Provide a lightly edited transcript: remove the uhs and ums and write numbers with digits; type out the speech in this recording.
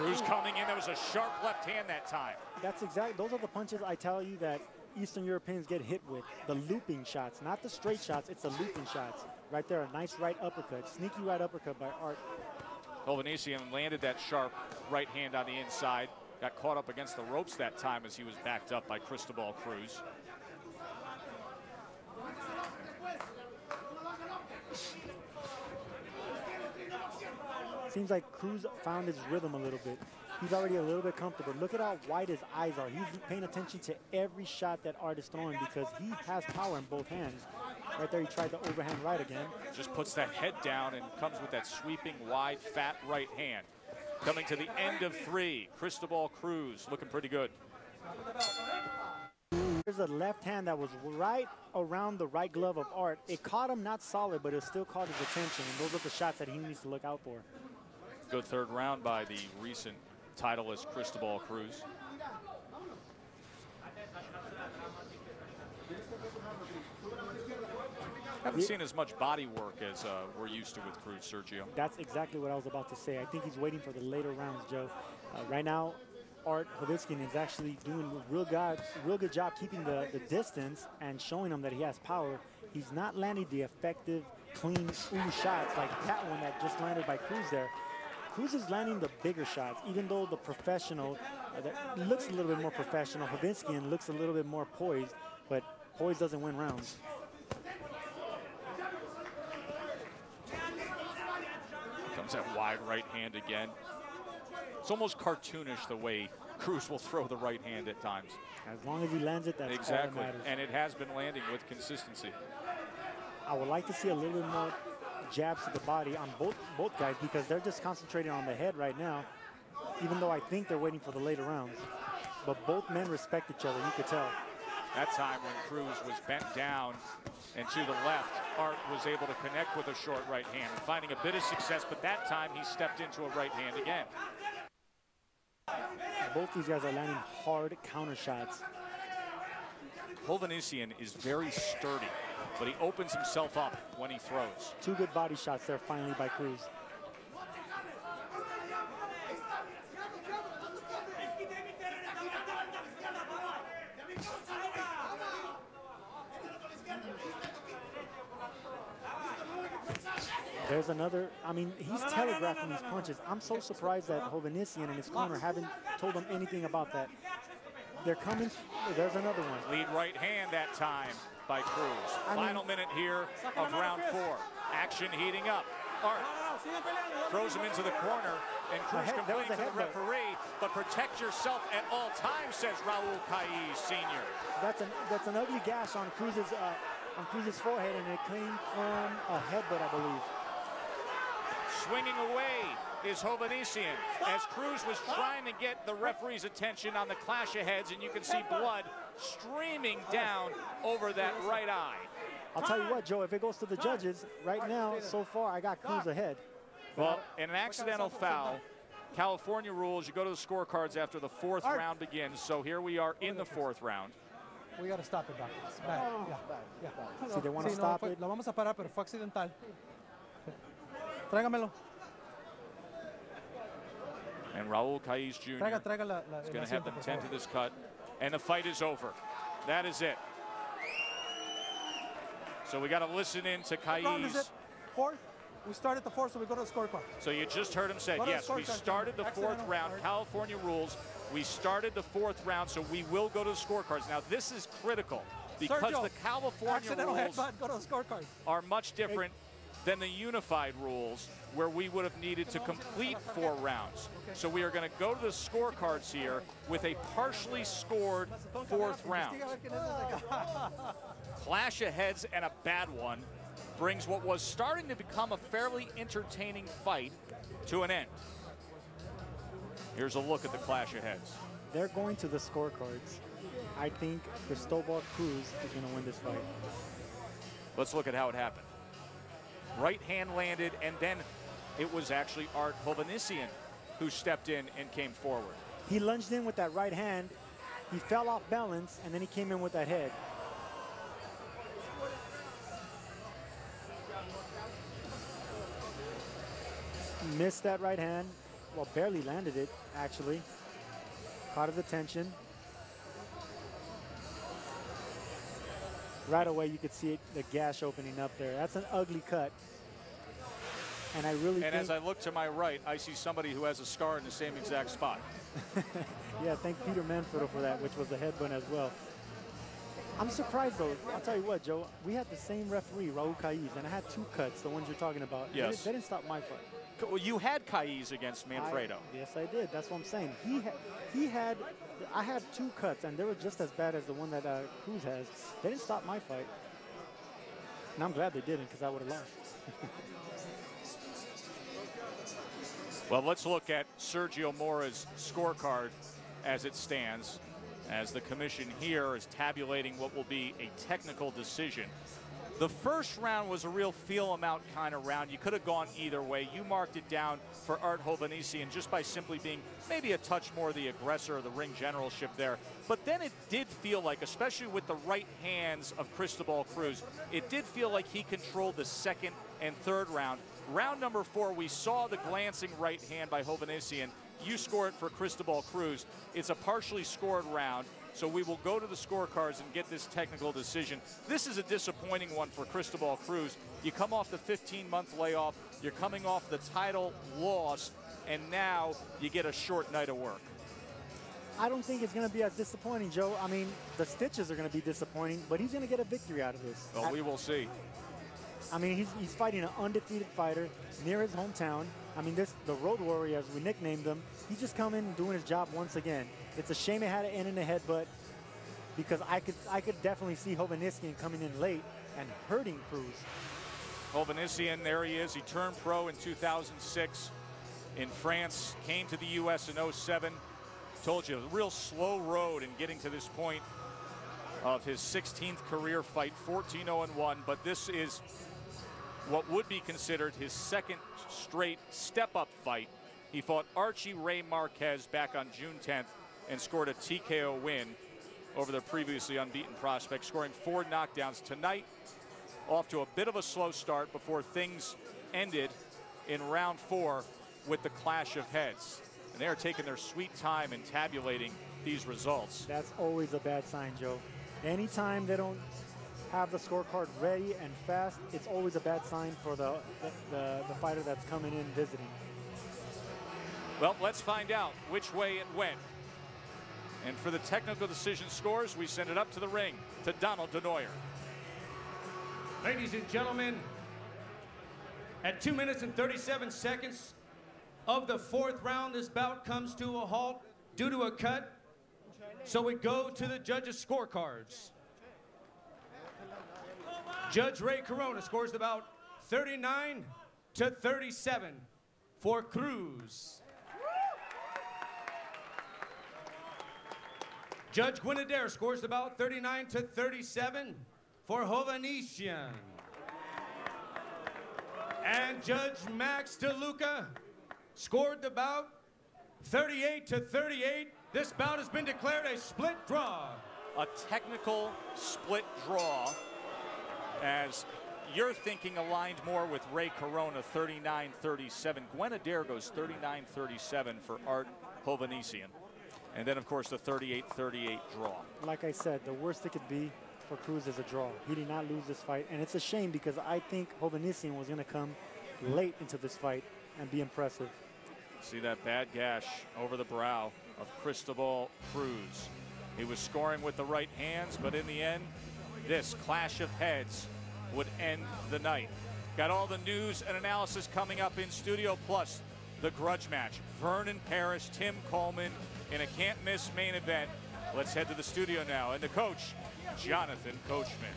Cruz coming in. That was a sharp left hand that time. That's exactly. Those are the punches I tell you that Eastern Europeans get hit with. The looping shots, not the straight shots. It's the looping shots. Right there, a nice right uppercut. Sneaky right uppercut by Art. Hovhannesyan landed that sharp right hand on the inside. Got caught up against the ropes that time as he was backed up by Cristobal Cruz. Seems like Cruz found his rhythm a little bit. He's already a little bit comfortable. Look at how wide his eyes are. He's paying attention to every shot that Art is throwing because he has power in both hands. Right there, he tried the overhand right again. Just puts that head down and comes with that sweeping, wide, fat right hand. Coming to the end of 3, Cristobal Cruz looking pretty good. There's a left hand that was right around the right glove of Art. It caught him not solid, but it still caught his attention, and those are the shots that he needs to look out for. Good third round by the recent titleist Cristobal Cruz. Haven't seen as much body work as we're used to with Cruz, Sergio. That's exactly what I was about to say. I think he's waiting for the later rounds, Joe. Right now, Art Hovhannesyan is actually doing a real good job keeping the distance and showing him that he has power. He's not landing the effective, clean shots like that one that just landed by Cruz there. Cruz is landing the bigger shots, even though the professional that looks a little bit more professional. Hovhannesyan looks a little bit more poised, but poise doesn't win rounds. Comes that wide right hand again. It's almost cartoonish the way Cruz will throw the right hand at times. As long as he lands it, that's exactly all that matters. And it has been landing with consistency. I would like to see a little bit more jabs to the body on both guys because they're just concentrating on the head right now, even though I think they're waiting for the later rounds. But both men respect each other, you could tell. That time when Cruz was bent down and to the left, Art was able to connect with a short right hand, finding a bit of success, but that time he stepped into a right hand again. Both these guys are landing hard counter shots. Hovhannesyan is very sturdy, but he opens himself up when he throws. 2 good body shots there finally by Cruz. There's another, I mean, he's telegraphing these punches. I'm so surprised that Hovhannesyan and his corner haven't told him anything about that. They're coming, there's another one. Lead right hand that time by Cruz. Final minute here of round 4. Action heating up. Art throws him into the corner, and Cruz complaining to the referee, but protect yourself at all times, says Raul Caiz Sr. That's an ugly gash on Cruz's forehead, and it came from a headbutt, I believe. Swinging away is Hovhannesyan as Cruz was trying to get the referee's attention on the clash of heads, and you can see blood streaming down over that right eye. I'll tell you what, Joe, if it goes to the judges, right now, so far, I got Cruz ahead. Well, in an accidental foul, California rules, you go to the scorecards after the 4th round begins, so here we are in the 4th round. We got to stop it, Doc. It's bad. Yeah. See, they want to stop it. Lo vamos a parar, pero fue accidental. Tráigamelo. And Raul Caiz Jr. is going to have them tend to this cut. And the fight is over. That is it. So we got to listen in to Caiz. 4th? We started the 4th, so we go to the scorecard. So you just heard him say, yes, we started the 4th round. California rules. We started the 4th round, so we will go to the scorecards. Now, this is critical because Sergio, the California rules go to the scorecards. are much different than the unified rules, where we would have needed to complete 4 rounds. So we are going to go to the scorecards here with a partially scored 4th round. Clash of heads and a bad one brings what was starting to become a fairly entertaining fight to an end. Here's a look at the clash of heads. They're going to the scorecards. I think Cristobal Cruz is going to win this fight. Let's look at how it happened. Right hand landed, and then it was actually Art Hovhannesyan who stepped in and came forward. He lunged in with that right hand. He fell off balance, and then he came in with that head. Missed that right hand. well, barely landed it, actually. Caught his attention. Right away, you could see it, the gash opening up there. That's an ugly cut. And I really And as I look to my right, I see somebody who has a scar in the same exact spot. Yeah, thank Peter Manfredo for that, which was a headbutt as well. I'm surprised, though. I'll tell you what, Joe. We had the same referee, Raul Caiz, and I had 2 cuts, the ones you're talking about. Yes. They didn't stop my fight. Well, you had Caiz against Manfredo. Yes, I did. That's what I'm saying. I had 2 cuts, and they were just as bad as the one that Cruz has. They didn't stop my fight. And I'm glad they didn't, because I would have lost. Well, let's look at Sergio Mora's scorecard as it stands, as the commission here is tabulating what will be a technical decision. The first round was a real feel them out kind of round. You could have gone either way. You marked it down for Art Hovhannesyan just by simply being maybe a touch more the aggressor of the ring generalship there. But then it did feel like, especially with the right hands of Cristobal Cruz, it did feel like he controlled the second and third round. Round number 4, we saw the glancing right hand by Hovhannesyan. You score it for Cristobal Cruz. It's a partially scored round, so we will go to the scorecards and get this technical decision. This is a disappointing one for Cristobal Cruz. You come off the 15-month layoff, you're coming off the title loss, and now you get a short night of work. I don't think it's going to be as disappointing, Joe. I mean, the stitches are going to be disappointing, but he's going to get a victory out of this. Well, we will see. I mean, he's fighting an undefeated fighter near his hometown. I mean, the Road Warrior, as we nicknamed him, he's just coming and doing his job once again. It's a shame it had to end in the headbutt, because I could definitely see Hovhannesyan coming in late and hurting Cruz. Hovhannesyan, there he is. He turned pro in 2006 in France, came to the U.S. in 07. Told you, a real slow road in getting to this point of his 16th career fight, 14-0-1, but this is what would be considered his second straight step-up fight. He fought Archie Ray Marquez back on June 10th and scored a TKO win over the previously unbeaten prospect, scoring 4 knockdowns. Tonight, off to a bit of a slow start before things ended in round 4 with the clash of heads. And they are taking their sweet time in tabulating these results. That's always a bad sign, Joe. Anytime they don't have the scorecard ready and fast, it's always a bad sign for the fighter that's coming in visiting. Well, let's find out which way it went. And for the technical decision scores, we send it up to the ring to Donald DeNoyer. Ladies and gentlemen, at 2 minutes and 37 seconds of the 4th round, this bout comes to a halt due to a cut. So we go to the judges' scorecards. Judge Ray Corona scores the bout 39-37 for Cruz. Judge Gwynn Adair scores the bout 39-37 for Hovhannesyan. And Judge Max DeLuca scored the bout 38-38. This bout has been declared a split draw. A technical split draw, as your thinking aligned more with Ray Corona, 39-37. Gwynn Adair goes 39-37 for Art Hovhannesyan. And then, of course, the 38-38 draw. Like I said, the worst it could be for Cruz is a draw. He did not lose this fight, and it's a shame because I think Hovhannesyan was going to come late into this fight and be impressive. See that bad gash over the brow of Cristobal Cruz. He was scoring with the right hands, but in the end, this clash of heads would end the night. Got all the news and analysis coming up in studio, plus the grudge match. Vernon Parrish, Tim Coleman in a can't-miss main event. Let's head to the studio now, and the coach, Jonathan Coachman.